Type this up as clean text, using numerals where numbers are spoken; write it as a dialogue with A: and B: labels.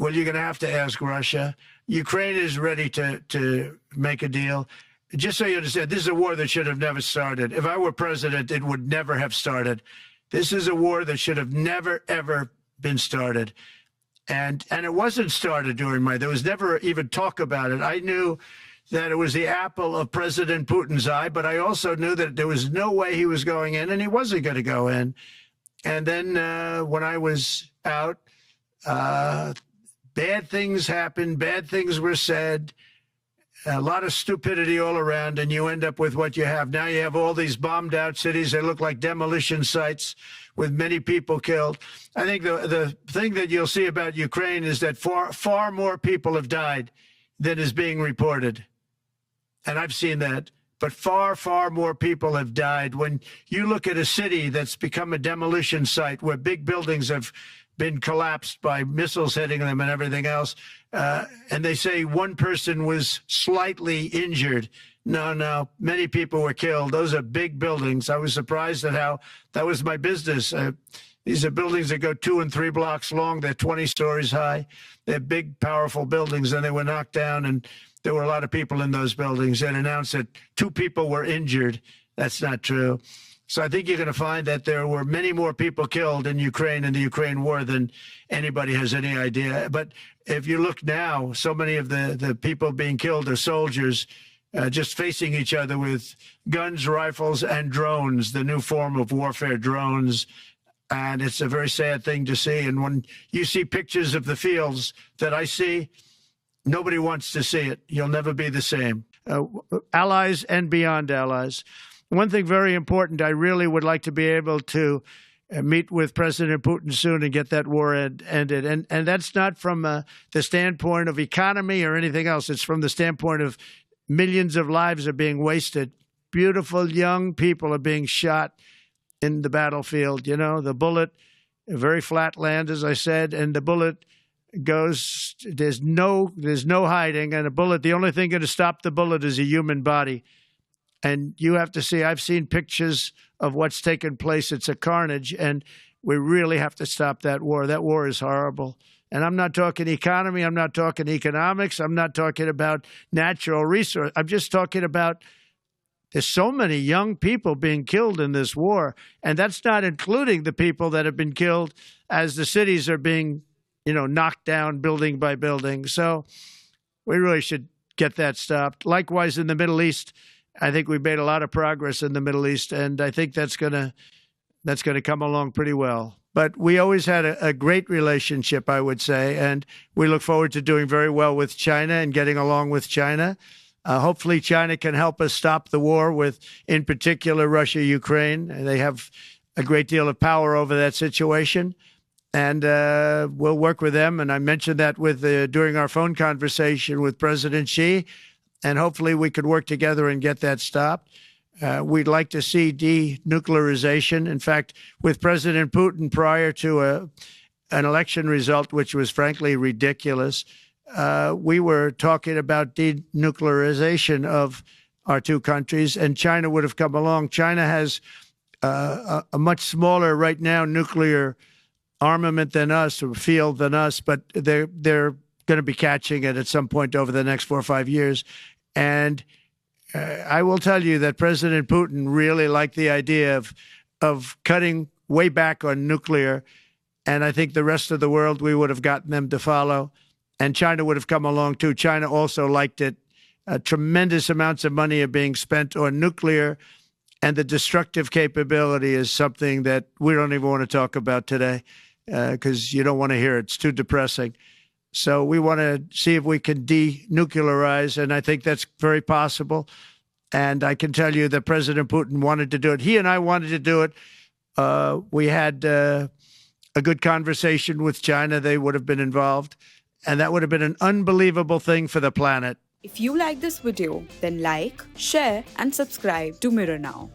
A: well, you're going to have to ask Russia. Ukraine is ready to make a deal. Just so you understand, this is a war that should have never started. If I were president, it would never have started. This is a war that should have never, ever been started. And it wasn't started during there was never even talk about it. I knew that it was the apple of President Putin's eye, but I also knew that there was no way he was going in, and he wasn't going to go in. And then when I was out, bad things happened, bad things were said, a lot of stupidity all around, and you end up with what you have. Now you have all these bombed out cities that look like demolition sites with many people killed. I think the thing that you'll see about Ukraine is that far more people have died than is being reported. And I've seen that. But far, far more people have died. When you look at a city that's become a demolition site where big buildings have been collapsed by missiles hitting them and everything else, and they say one person was slightly injured. No, many people were killed. Those are big buildings. I was surprised at how that was my business. These are buildings that go 2 and 3 blocks long. They're 20 stories high. They're big, powerful buildings, and they were knocked down, and there were a lot of people in those buildings. And announced that 2 people were injured. That's not true. So I think you're going to find that there were many more people killed in Ukraine in the Ukraine war than anybody has any idea. But if you look now, so many of the people being killed are soldiers just facing each other with guns, rifles, and drones, the new form of warfare, drones. And it's a very sad thing to see. And when you see pictures of the fields that I see, nobody wants to see it. You'll never be the same. Allies and beyond allies. One thing very important, I really would like to be able to meet with President Putin soon and get that war ended. And that's not from the standpoint of economy or anything else. It's from the standpoint of millions of lives are being wasted. Beautiful young people are being shot in the battlefield. You know, the bullet, very flat land, as I said, and the bullet goes, there's no hiding. And a bullet, the only thing going to stop the bullet is a human body. And you have to see, I've seen pictures of what's taken place. It's a carnage, and we really have to stop that war. That war is horrible. And I'm not talking economy. I'm not talking economics. I'm not talking about natural resource. I'm just talking about there's so many young people being killed in this war. And that's not including the people that have been killed as the cities are being, knocked down building by building. So we really should get that stopped. Likewise, in the Middle East, I think we've made a lot of progress in the Middle East, and I think that's gonna come along pretty well. But we always had a great relationship, I would say, and we look forward to doing very well with China and getting along with China. Hopefully, China can help us stop the war with, in particular, Russia, Ukraine. They have a great deal of power over that situation, and we'll work with them. And I mentioned that during our phone conversation with President Xi. And hopefully we could work together and get that stopped. We'd like to see denuclearization. In fact, with President Putin prior to an election result, which was frankly ridiculous, we were talking about denuclearization of our 2 countries, and China would have come along. China has a much smaller right now nuclear armament than us, or field than us, but they're going to be catching it at some point over the next 4 or 5 years. And I will tell you that President Putin really liked the idea of cutting way back on nuclear. And I think the rest of the world, we would have gotten them to follow. And China would have come along, too. China also liked it. Tremendous amounts of money are being spent on nuclear. And the destructive capability is something that we don't even want to talk about today because you don't want to hear it. It's too depressing. So we want to see if we can denuclearize, and I think that's very possible. And I can tell you that President Putin wanted to do it. He and I wanted to do it. We had a good conversation with China. They would have been involved, and that would have been an unbelievable thing for the planet.
B: If you like this video, then like, share, and subscribe to Mirror Now.